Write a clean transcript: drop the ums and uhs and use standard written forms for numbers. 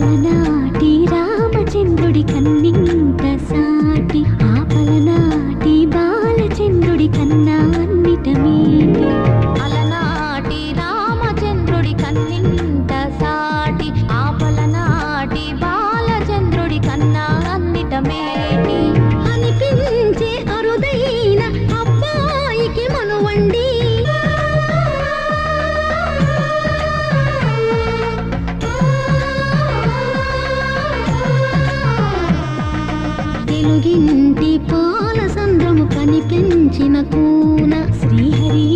అలనాటి రామచంద్రుడి కన్నింత సాటి ఆపలనాటి బాలచంద్రుడి కన్నా అన్నిట మీటి. అలనాటి రామచంద్రుడి కన్నింత సాటి ఆపలనాటి బాలచంద్రుడి కన్నా అన్నిట మేటి అనిపించే అరుదైన అబ్బాయికి మనువండి. తెలుగింటి పాల సంద్రము కనిపించిన కూన శ్రీహరి